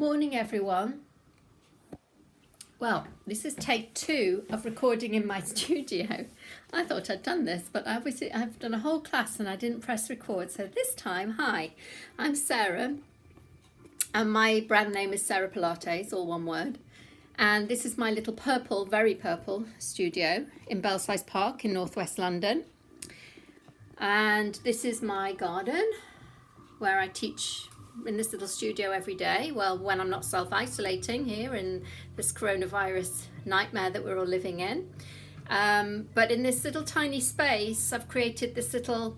Morning everyone. Well, this is take 2 of recording in my studio. I thought I'd done this, but obviously I've done a whole class and I didn't press record. So this time, hi, I'm Sarah and my brand name is Sarahpilates, all one word. And this is my little purple, very purple studio in Belsize Park in North West London. And this is my garden where I teach in this little studio every day. Well, when I'm not self-isolating here in this coronavirus nightmare that we're all living in. But in this little tiny space, I've created this little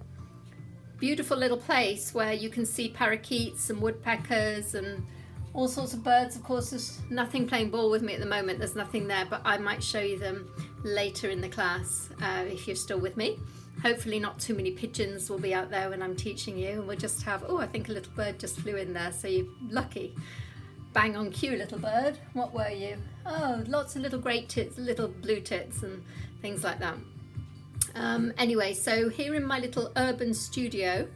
beautiful little place where you can see parakeets and woodpeckers and all sorts of birds. Of course, there's nothing playing ball with me at the moment. There's nothing there, but I might show you them later in the class if you're still with me. Hopefully not too many pigeons will be out there when I'm teaching you, and we'll just have, oh, I think a little bird just flew in there, so you're lucky. Bang on cue, little bird. What were you? Oh, lots of little great tits, little blue tits and things like that. Anyway, so here in my little urban studio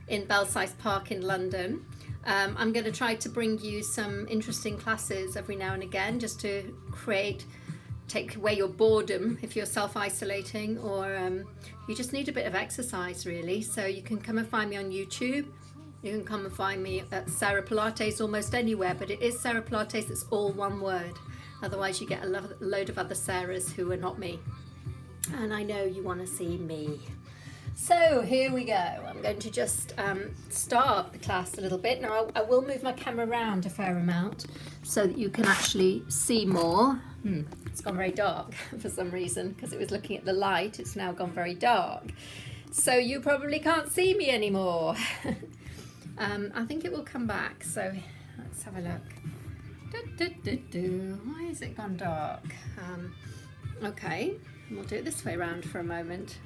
in Belsize Park in London, I'm going to try to bring you some interesting classes every now and again, just to take away your boredom if you're self-isolating, or you just need a bit of exercise really. So you can come and find me on YouTube. You can come and find me at Sarahpilates almost anywhere, but it is Sarahpilates, it's all one word. Otherwise you get a load of other Sarahs who are not me. And I know you want to see me. So here we go. I'm going to just start the class a little bit. Now I will move my camera around a fair amount so that you can actually see more. It's gone very dark for some reason because it was looking at the light. It's now gone very dark. So you probably can't see me anymore. I think it will come back. So let's have a look. Why has it gone dark? Okay, we'll do it this way around for a moment.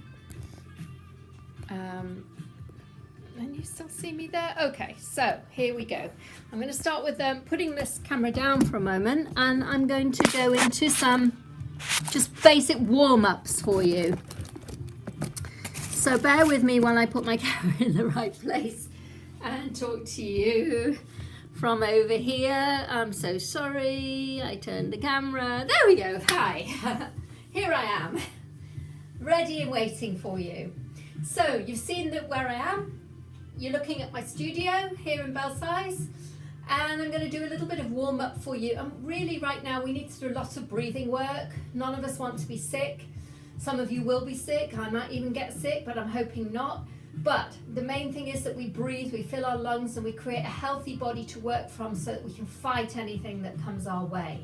And you still see me there? Okay, so here we go. I'm going to start with putting this camera down for a moment, and I'm going to go into some just basic warm-ups for you. So bear with me while I put my camera in the right place and talk to you from over here. I'm so sorry, I turned the camera. There we go, hi. Here I am, ready and waiting for you. So you've seen where I am. You're looking at my studio here in Belsize, and I'm going to do a little bit of warm up for you. And really right now we need to do a lot of breathing work. None of us want to be sick. Some of you will be sick. I might even get sick, but I'm hoping not. But the main thing is that we breathe, we fill our lungs, and we create a healthy body to work from so that we can fight anything that comes our way.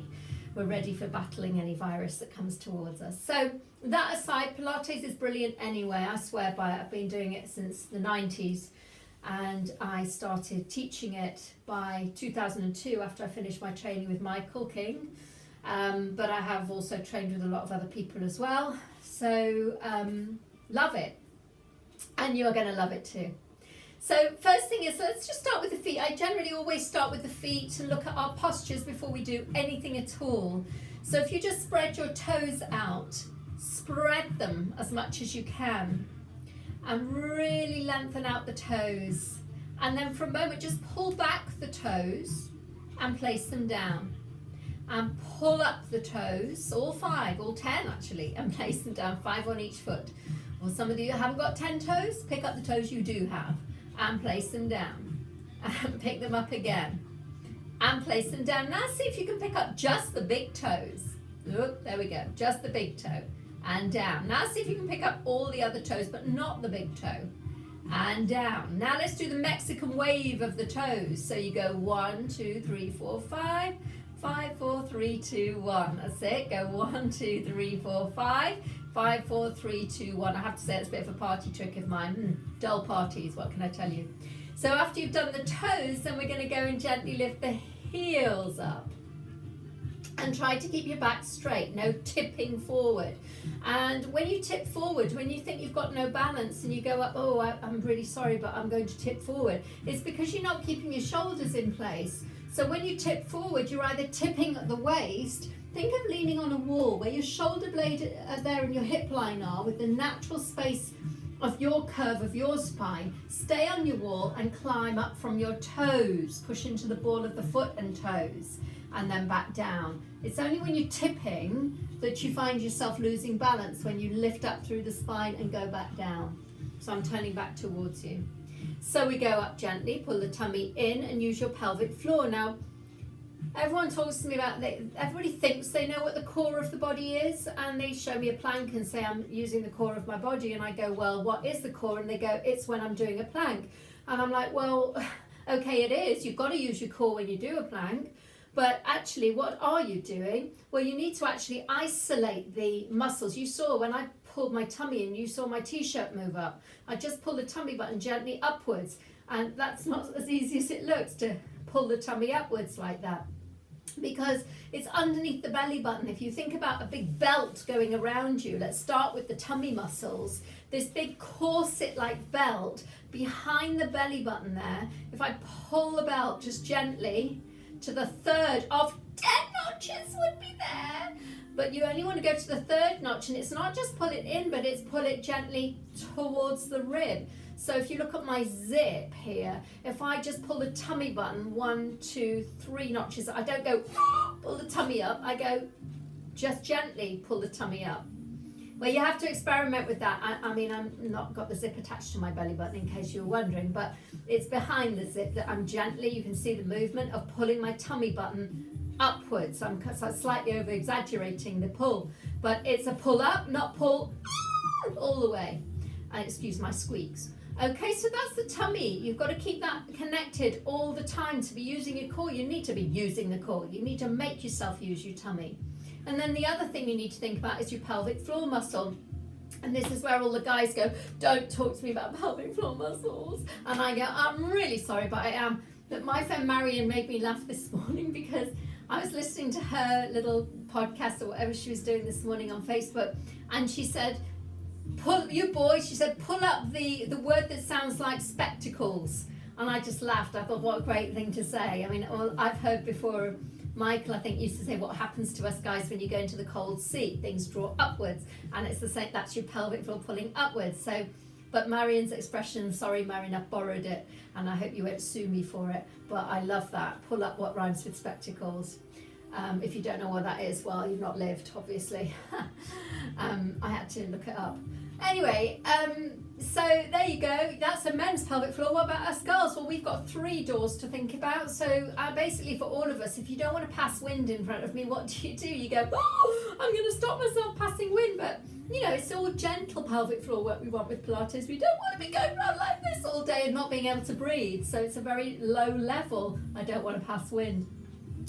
We're ready for battling any virus that comes towards us. So that aside, Pilates is brilliant anyway. I swear by it. I've been doing it since the 90s. And I started teaching it by 2002 after I finished my training with Michael King. But I have also trained with a lot of other people as well. So love it. And you're going to love it too. So first thing is, let's just start with the feet. I generally always start with the feet and look at our postures before we do anything at all. So if you just spread your toes out, spread them as much as you can. And really lengthen out the toes. And then for a moment, just pull back the toes and place them down. And pull up the toes, all 5, all 10 actually, and place them down, 5 on each foot. Or some of you haven't got 10 toes, pick up the toes you do have and place them down. And pick them up again and place them down. Now see if you can pick up just the big toes. Look, there we go, just the big toe. And down. Now see if you can pick up all the other toes, but not the big toe. And down. Now let's do the Mexican wave of the toes. So you go 1, 2, 3, 4, 5. 5, 4, 3, 2, 1. That's it. Go 1, 2, 3, 4, 5. 5, 4, 3, 2, 1. I have to say it's a bit of a party trick of mine. Dull parties, what can I tell you? So after you've done the toes, then we're going to go and gently lift the heels up. And try to keep your back straight, no tipping forward. And when you tip forward, when you think you've got no balance and you go up, oh, I'm really sorry, but I'm going to tip forward, it's because you're not keeping your shoulders in place. So when you tip forward, you're either tipping at the waist. Think of leaning on a wall where your shoulder blade are there and your hip line are, with the natural space of your curve of your spine. Stay on your wall and climb up from your toes. Push into the ball of the foot and toes, and then back down. It's only when you're tipping that you find yourself losing balance, when you lift up through the spine and go back down. So I'm turning back towards you. So we go up gently, pull the tummy in and use your pelvic floor. Now, everyone talks to me about, everybody thinks they know what the core of the body is, and they show me a plank and say I'm using the core of my body, and I go, well, what is the core? And they go, it's when I'm doing a plank. And I'm like, well, okay, it is. You've got to use your core when you do a plank. But actually, what are you doing? Well, you need to actually isolate the muscles. You saw when I pulled my tummy in, you saw my t-shirt move up. I just pulled the tummy button gently upwards, and that's not as easy as it looks to pull the tummy upwards like that, because it's underneath the belly button. If you think about a big belt going around you, let's start with the tummy muscles. This big corset-like belt behind the belly button there, if I pull the belt just gently to the third of 10 notches would be there. But you only want to go to the third notch, and it's not just pull it in, but it's pull it gently towards the rib. So if you look at my zip here, if I just pull the tummy button 1, 2, 3 notches, I don't go pull the tummy up, I go just gently pull the tummy up. Well, you have to experiment with that. I mean, I'm not got the zip attached to my belly button in case you were wondering, but it's behind the zip that I'm gently, you can see the movement of pulling my tummy button upwards. I'm slightly over exaggerating the pull, but it's a pull up, not pull all the way. And excuse my squeaks. Okay, so that's the tummy. You've got to keep that connected all the time. To be using your core, you need to be using the core. You need to make yourself use your tummy. And then the other thing you need to think about is your pelvic floor muscle. And this is where all the guys go, don't talk to me about pelvic floor muscles. And I go, I'm really sorry, but I am. But my friend Marion made me laugh this morning because I was listening to her little podcast or whatever she was doing this morning on Facebook. And she said, pull, you boys, she said, pull up the word that sounds like spectacles. And I just laughed. I thought, what a great thing to say. I mean, I've heard before, Michael, I think, used to say, what happens to us guys when you go into the cold sea? Things draw upwards. And it's the same, that's your pelvic floor pulling upwards. So, but Marion's expression, sorry, Marion, I've borrowed it, and I hope you won't sue me for it. But I love that. Pull up what rhymes with spectacles. If you don't know what that is, well, you've not lived, obviously. I had to look it up. Anyway, so there you go. That's a men's pelvic floor. What about us girls? Well, we've got 3 doors to think about. So basically for all of us, if you don't want to pass wind in front of me, what do? You go, oh, I'm going to stop myself passing wind. But, you know, it's all gentle pelvic floor work we want with Pilates. We don't want to be going around like this all day and not being able to breathe. So it's a very low level. I don't want to pass wind.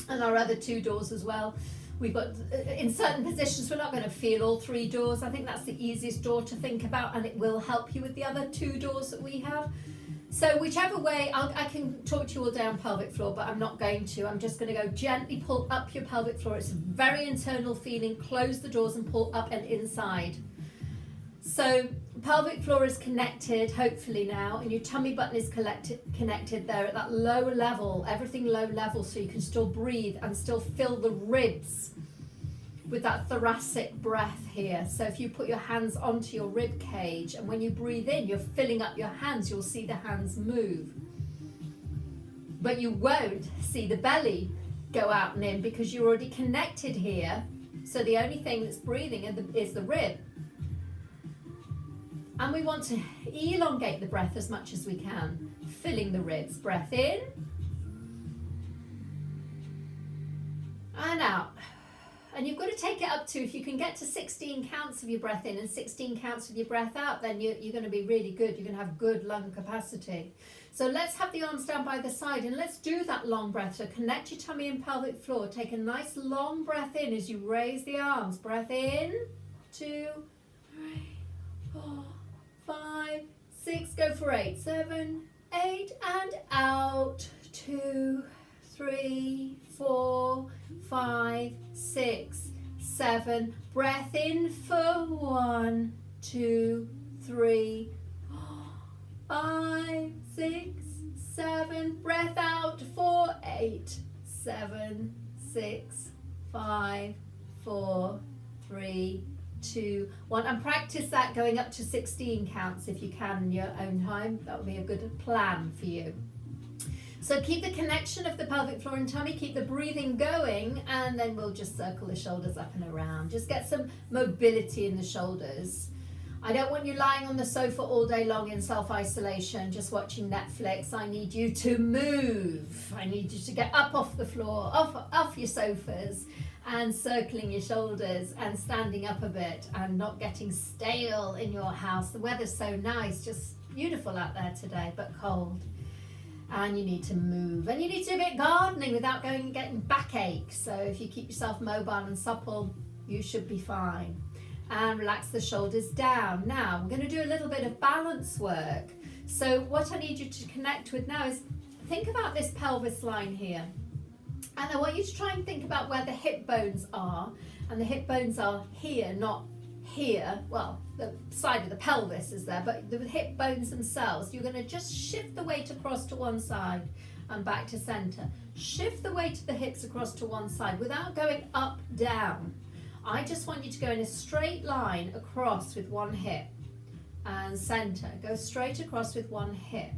And our other 2 doors as well. We've got, in certain positions, we're not going to feel all 3 doors. I think that's the easiest door to think about, and it will help you with the other 2 doors that we have. So whichever way, I can talk to you all day on pelvic floor, but I'm not going to. I'm just going to go gently pull up your pelvic floor. It's a very internal feeling. Close the doors and pull up and inside. So pelvic floor is connected, hopefully now, and your tummy button is connected there at that lower level, everything low level, so you can still breathe and still fill the ribs with that thoracic breath here. So if you put your hands onto your rib cage, and when you breathe in, you're filling up your hands, you'll see the hands move. But you won't see the belly go out and in because you're already connected here. So the only thing that's breathing is the rib. And we want to elongate the breath as much as we can, filling the ribs. Breath in and out. And you've got to take it up to, if you can get to 16 counts of your breath in and 16 counts of your breath out, then you're going to be really good. You're going to have good lung capacity. So let's have the arms down by the side and let's do that long breath. So connect your tummy and pelvic floor. Take a nice long breath in as you raise the arms. Breath in, 2, 3, 4, 5, 6, go for 8, 7, 8, and out, 2, 3, 4, 5, 6, 7, breath in for 1, 2, 3, 5, 6, 7, breath out for 8, 7, 6, 5, 4, 3, to 1, and practice that going up to 16 counts if you can in your own time. That would be a good plan for you. So keep the connection of the pelvic floor and tummy, keep the breathing going, and then we'll just circle the shoulders up and around. Just get some mobility in the shoulders. I don't want you lying on the sofa all day long in self-isolation, just watching Netflix. I need you to move. I need you to get up off the floor, off your sofas, and circling your shoulders and standing up a bit and not getting stale in your house. The weather's so nice, just beautiful out there today, but cold. And you need to move, and you need to do a bit of gardening without going and getting backache. So if you keep yourself mobile and supple, you should be fine. And relax the shoulders down. Now we're going to do a little bit of balance work. So what I need you to connect with now is think about this pelvis line here, and I want you to try and think about where the hip bones are, and the hip bones are here, not here. Well, the side of the pelvis is there, but the hip bones themselves, you're going to just shift the weight across to one side and back to center. Shift the weight of the hips across to one side without going up, down. I just want you to go in a straight line across with one hip and center. Go straight across with one hip.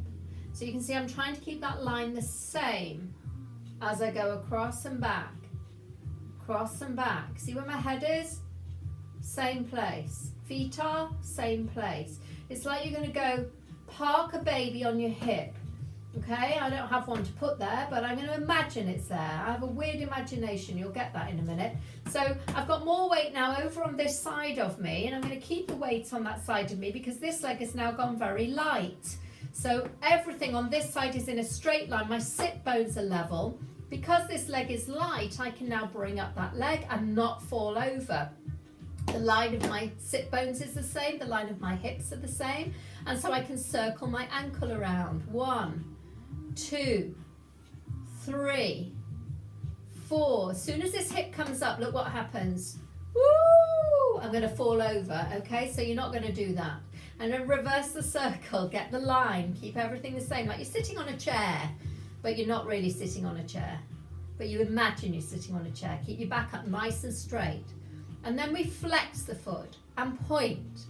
So you can see I'm trying to keep that line the same as I go across and back. Cross and back. See where my head is? Same place. Feet are same place. It's like you're going to go park a baby on your hip. Okay, I don't have one to put there, but I'm going to imagine it's there. I have a weird imagination. You'll get that in a minute. So I've got more weight now over on this side of me, and I'm going to keep the weight on that side of me because this leg has now gone very light. So everything on this side is in a straight line. My sit bones are level. Because this leg is light, I can now bring up that leg and not fall over. The line of my sit bones is the same, the line of my hips are the same, and so I can circle my ankle around. 1, 2, 3, 4. As soon as this hip comes up, look what happens. Woo! I'm going to fall over, okay? So you're not going to do that. And then reverse the circle, get the line, keep everything the same, like you're sitting on a chair, but you're not really sitting on a chair. But you imagine you're sitting on a chair. Keep your back up nice and straight. And then we flex the foot and point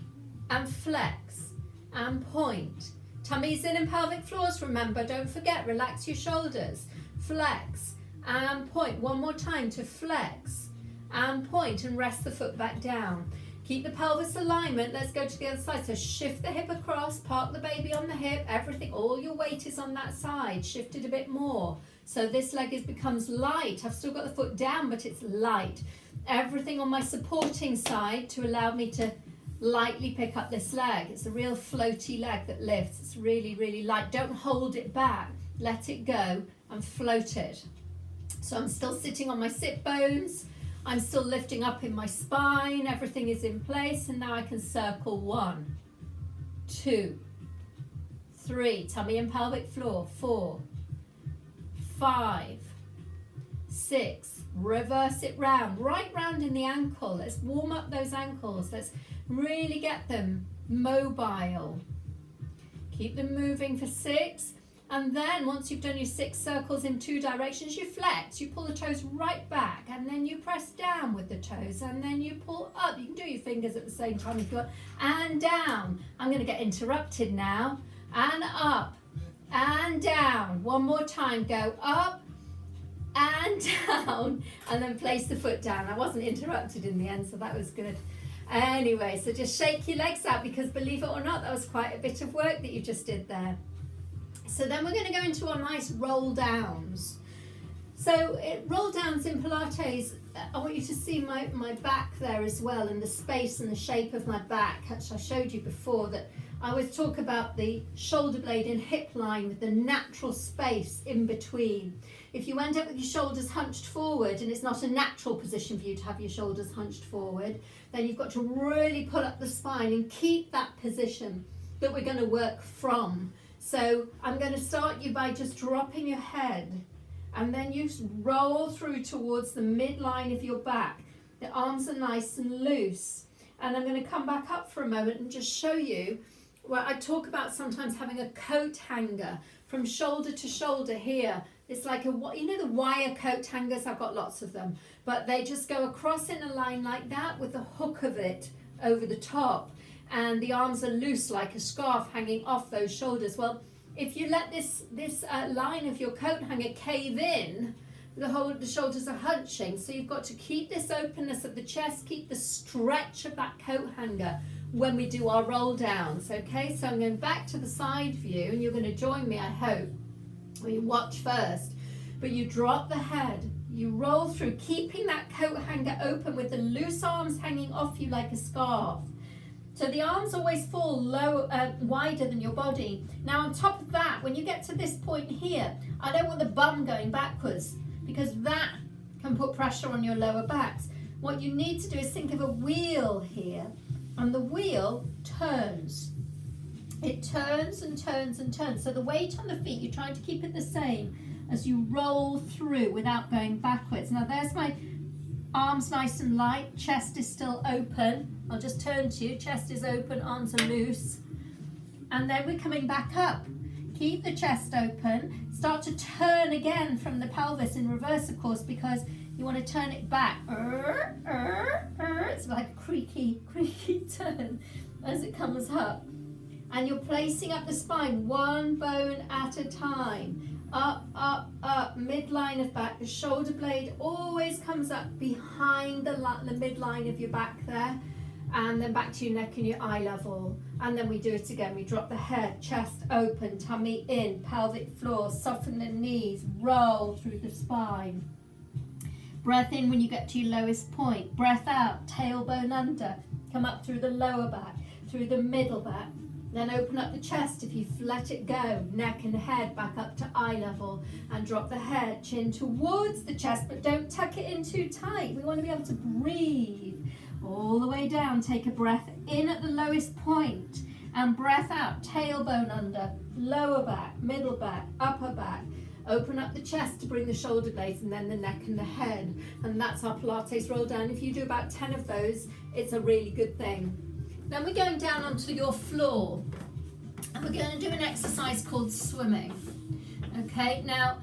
and flex and point. Tummies in and pelvic floors, remember, don't forget, relax your shoulders. Flex and point. One more time to flex and point and rest the foot back down. Keep the pelvis alignment. Let's go to the other side. So shift the hip across, park the baby on the hip, everything, all your weight is on that side. Shift it a bit more. So this leg becomes light. I've still got the foot down, but it's light. Everything on my supporting side to allow me to lightly pick up this leg. It's a real floaty leg that lifts. It's really, really light. Don't hold it back. Let it go and float it. So I'm still sitting on my sit bones. I'm still lifting up in my spine. Everything is in place. And now I can circle 1, 2, 3. Tummy and pelvic floor. 4, 5, 6. Reverse it round, right round in the ankle. Let's warm up those ankles. Let's really get them mobile. Keep them moving for 6. And then once you've done your 6 circles in 2 directions, you flex. You pull the toes right back, and then you press down with the toes, and then you pull up. You can do your fingers at the same time if you want. And down. I'm going to get interrupted now. And up. And down. One more time. Go up. And down, and then place the foot down. I wasn't interrupted in the end, so that was good. Anyway, so just shake your legs out, because believe it or not, that was quite a bit of work that you just did there. So then we're going to go into our nice roll downs. So roll downs in Pilates, I want you to see my back there as well, and the space and the shape of my back, which I showed you before, that I always talk about the shoulder blade and hip line with the natural space in between. If you end up with your shoulders hunched forward, and it's not a natural position for you to have your shoulders hunched forward, then you've got to really pull up the spine and keep that position that we're going to work from. So I'm going to start you by just dropping your head, and then you roll through towards the midline of your back. The arms are nice and loose. And I'm going to come back up for a moment and just show you where I talk about sometimes having a coat hanger from shoulder to shoulder here. It's like the wire coat hangers, I've got lots of them, but they just go across in a line like that with the hook of it over the top, and the arms are loose like a scarf hanging off those shoulders. Well, if you let this line of your coat hanger cave in, the shoulders are hunching, so you've got to keep this openness of the chest, keep the stretch of that coat hanger when we do our roll downs. Okay, so I'm going back to the side view, and you're going to join me, I hope. Well, you watch first, but you drop the head, you roll through, keeping that coat hanger open with the loose arms hanging off you like a scarf. So the arms always fall wider than your body. Now on top of that, when you get to this point here, I don't want the bum going backwards, because that can put pressure on your lower backs. What you need to do is think of a wheel here, and the wheel turns. It turns and turns and turns. So the weight on the feet, you're trying to keep it the same as you roll through without going backwards. Now there's my arms nice and light, chest is still open. I'll just turn to you, chest is open, arms are loose. And then we're coming back up. Keep the chest open, start to turn again from the pelvis in reverse, of course, because you want to turn it back. It's like a creaky turn as it comes up. And you're placing up the spine, one bone at a time. Up, up, up, midline of back. The shoulder blade always comes up behind the midline of your back there. And then back to your neck and your eye level. And then we do it again. We drop the head, chest open, tummy in, pelvic floor, soften the knees, roll through the spine. Breath in when you get to your lowest point. Breath out, tailbone under. Come up through the lower back, through the middle back. Then open up the chest if you've let it go. Neck and head back up to eye level. And drop the head, chin towards the chest, but don't tuck it in too tight. We want to be able to breathe. All the way down, take a breath in at the lowest point and breath out, tailbone under, lower back, middle back, upper back. Open up the chest to bring the shoulder blades and then the neck and the head. And that's our Pilates roll down. If you do about 10 of those, it's a really good thing. Then we're going down onto your floor and we're going to do an exercise called swimming. Okay, now,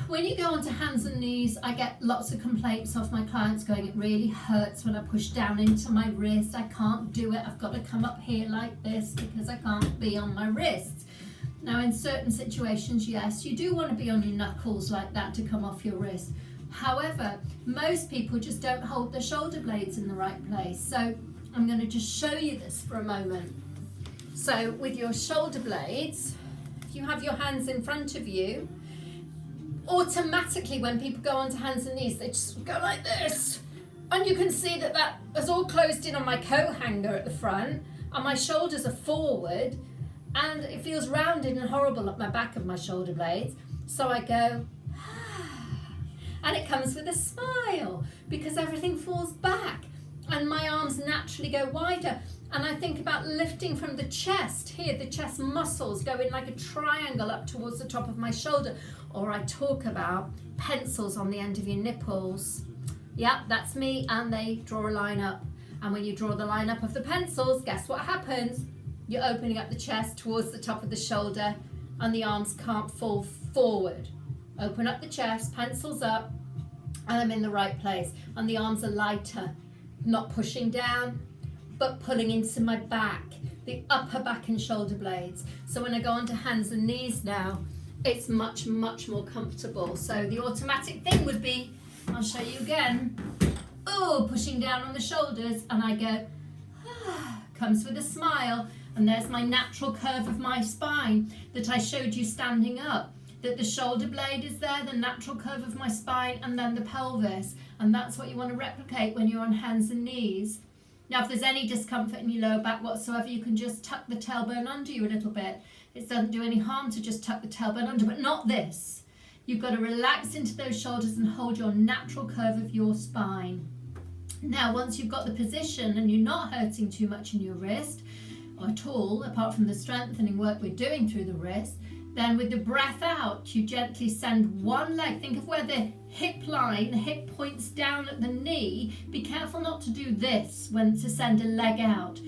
when you go onto hands and knees, I get lots of complaints off my clients going, it really hurts when I push down into my wrist. I can't do it. I've got to come up here like this because I can't be on my wrists. Now, in certain situations, yes, you do want to be on your knuckles like that to come off your wrist. However, most people just don't hold their shoulder blades in the right place. So I'm going to just show you this for a moment. So with your shoulder blades, if you have your hands in front of you, automatically when people go onto hands and knees, they just go like this, and you can see that that is all closed in on my coat hanger at the front, and my shoulders are forward, and it feels rounded and horrible at my back of my shoulder blades. So I go and it comes with a smile because everything falls back and my arms naturally go wider. And I think about lifting from the chest here, the chest muscles go in like a triangle up towards the top of my shoulder. Or I talk about pencils on the end of your nipples. Yeah, that's me, and they draw a line up. And when you draw the line up of the pencils, guess what happens? You're opening up the chest towards the top of the shoulder and the arms can't fall forward. Open up the chest, pencils up, and I'm in the right place. And the arms are lighter, not pushing down, but pulling into my back, the upper back and shoulder blades. So when I go onto hands and knees now, it's much, much more comfortable. So the automatic thing would be, I'll show you again, pushing down on the shoulders, and I go, comes with a smile, and there's my natural curve of my spine that I showed you standing up, that the shoulder blade is there, the natural curve of my spine, and then the pelvis. And that's what you want to replicate when you're on hands and knees. Now, if there's any discomfort in your lower back whatsoever, you can just tuck the tailbone under you a little bit. It doesn't do any harm to just tuck the tailbone under, but not this. You've got to relax into those shoulders and hold your natural curve of your spine. Now, once you've got the position and you're not hurting too much in your wrist, or at all, apart from the strengthening work we're doing through the wrist, then with the breath out, you gently send one leg. Think of where the hip line, the hip points down at the knee. Be careful not to do this when to send a leg out.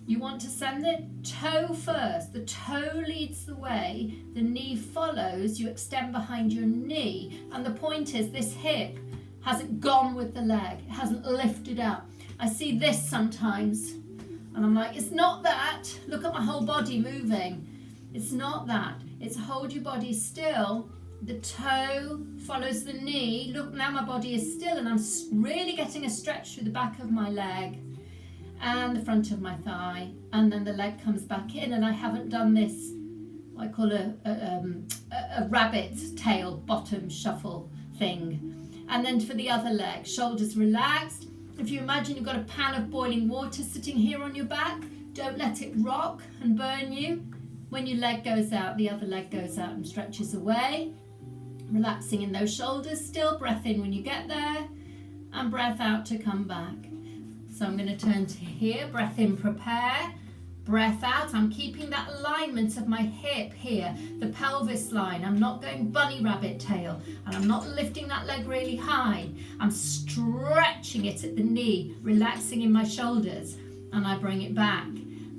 You want to send the toe first. The toe leads the way, the knee follows, you extend behind your knee. And the point is this hip hasn't gone with the leg, it hasn't lifted up. I see this sometimes and I'm like, it's not that. Look at my whole body moving. It's not that. It's hold your body still. The toe follows the knee. Look, now my body is still and I'm really getting a stretch through the back of my leg and the front of my thigh, and then the leg comes back in, and I haven't done this, what I call a rabbit tail bottom shuffle thing. And then for the other leg, shoulders relaxed. If you imagine you've got a pan of boiling water sitting here on your back, don't let it rock and burn you. When your leg goes out, the other leg goes out and stretches away. Relaxing in those shoulders still. Breath in when you get there and breath out to come back. So I'm going to turn to here. Breath in, prepare. Breath out. I'm keeping that alignment of my hip here, the pelvis line. I'm not going bunny rabbit tail, and I'm not lifting that leg really high. I'm stretching it at the knee, relaxing in my shoulders, and I bring it back.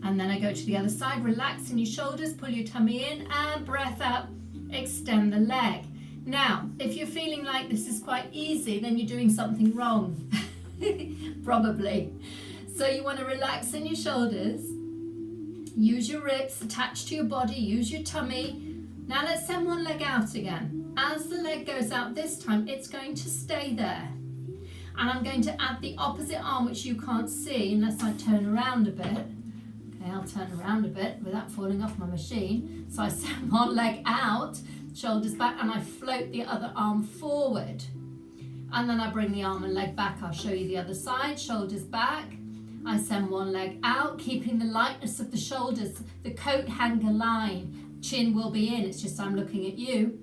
And then I go to the other side, relax in your shoulders, pull your tummy in, and breath out, extend the leg. Now, if you're feeling like this is quite easy, then you're doing something wrong. Probably. So you want to relax in your shoulders, use your ribs attached to your body, use your tummy. Now let's send one leg out again. As the leg goes out this time, it's going to stay there. And I'm going to add the opposite arm, which you can't see unless I turn around a bit. Okay, I'll turn around a bit without falling off my machine. So I send one leg out, shoulders back, and I float the other arm forward. And then I bring the arm and leg back. I'll show you the other side, shoulders back. I send one leg out, keeping the lightness of the shoulders, the coat hanger line. Chin will be in, it's just I'm looking at you.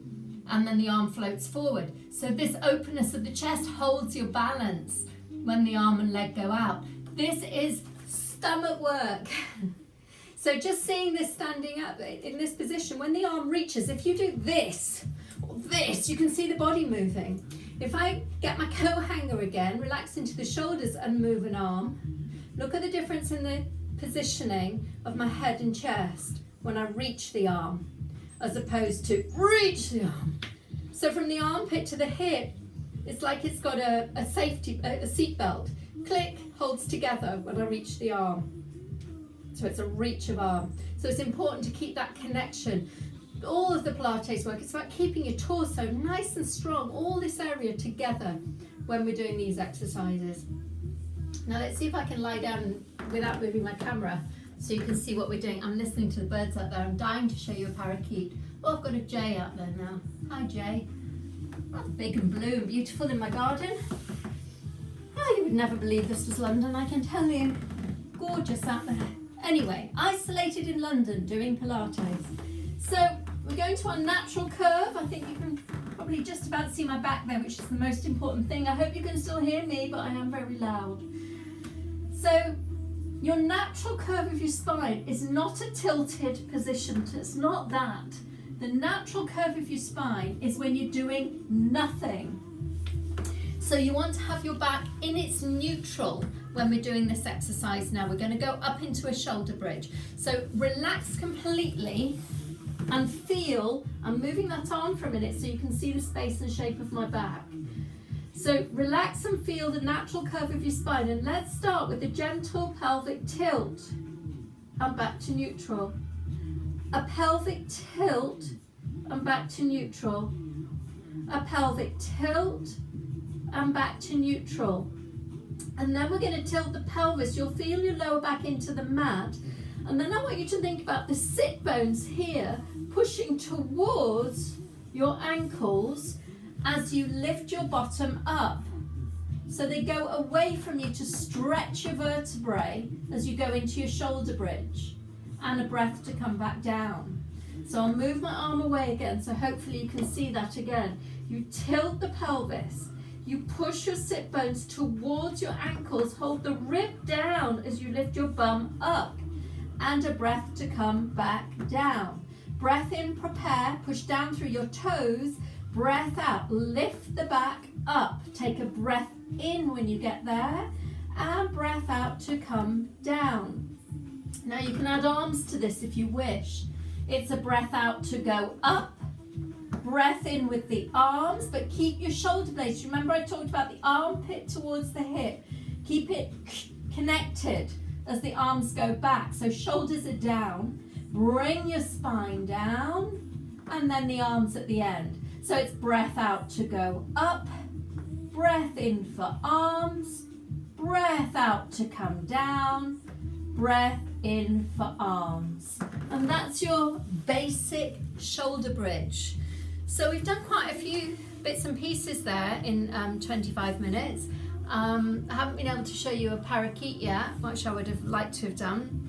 And then the arm floats forward. So this openness of the chest holds your balance when the arm and leg go out. This is stomach work. So just seeing this standing up in this position, when the arm reaches, if you do this, or this, you can see the body moving. If I get my coat hanger again, relax into the shoulders and move an arm, look at the difference in the positioning of my head and chest when I reach the arm, as opposed to reach the arm. So from the armpit to the hip, it's like it's got a seat belt. Click, holds together when I reach the arm. So it's a reach of arm. So it's important to keep that connection. All of the Pilates work, it's about keeping your torso nice and strong, all this area together when we're doing these exercises. Now let's see if I can lie down without moving my camera so you can see what we're doing. I'm listening to the birds out there. I'm dying to show you a parakeet. Oh, I've got a jay out there now. Hi, Jay. That's big and blue and beautiful in my garden. Oh, you would never believe this was London, I can tell you. Gorgeous out there. Anyway, isolated in London doing Pilates. So we're going to our natural curve. I think you can probably just about see my back there, which is the most important thing. I hope you can still hear me, but I am very loud. So your natural curve of your spine is not a tilted position. It's not that. The natural curve of your spine is when you're doing nothing. So you want to have your back in its neutral when we're doing this exercise. Now we're going to go up into a shoulder bridge. So relax completely and feel, I'm moving that arm for a minute so you can see the space and shape of my back. So relax and feel the natural curve of your spine, and let's start with a gentle pelvic tilt and back to neutral. A pelvic tilt and back to neutral. A pelvic tilt and back to neutral. And then we're going to tilt the pelvis. You'll feel your lower back into the mat. And then I want you to think about the sit bones here pushing towards your ankles as you lift your bottom up. So they go away from you to stretch your vertebrae as you go into your shoulder bridge, and a breath to come back down. So I'll move my arm away again, so hopefully you can see that again. You tilt the pelvis, you push your sit bones towards your ankles, hold the rib down as you lift your bum up, and a breath to come back down. Breath in, prepare, push down through your toes, breath out, lift the back up. Take a breath in when you get there, and breath out to come down. Now you can add arms to this if you wish. It's a breath out to go up, breath in with the arms, but keep your shoulder blades. Remember I talked about the armpit towards the hip. Keep it connected as the arms go back. So shoulders are down. Bring your spine down, and then the arms at the end. So it's breath out to go up, breath in for arms, breath out to come down, breath in for arms. And that's your basic shoulder bridge. So we've done quite a few bits and pieces there in 25 minutes. I haven't been able to show you a parakeet yet, which I would have liked to have done.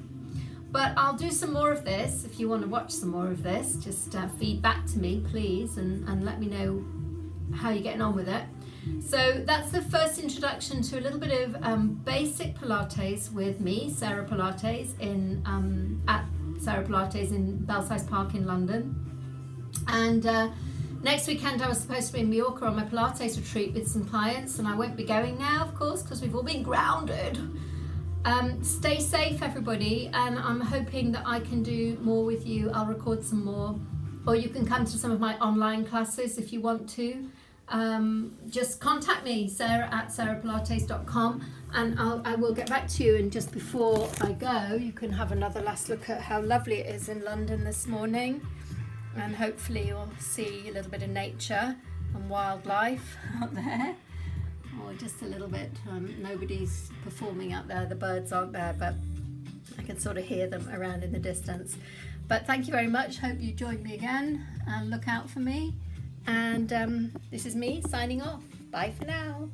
But I'll do some more of this. If you want to watch some more of this, just feed back to me, please, and let me know how you're getting on with it. So that's the first introduction to a little bit of basic Pilates with me, Sarahpilates, at Sarahpilates in Belsize Park in London. And next weekend I was supposed to be in Mallorca on my Pilates retreat with some clients, and I won't be going now, of course, because we've all been grounded. Stay safe, everybody, and I'm hoping that I can do more with you. I'll record some more, or you can come to some of my online classes if you want to. Just contact me, sarah@sarahpilates.com, and I will get back to you. And just before I go, you can have another last look at how lovely it is in London this morning, and hopefully you'll see a little bit of nature and wildlife out there. Or just a little bit, nobody's performing out there, the birds aren't there, but I can sort of hear them around in the distance. But thank you very much, hope you join me again, and look out for me. And this is me signing off. Bye for now.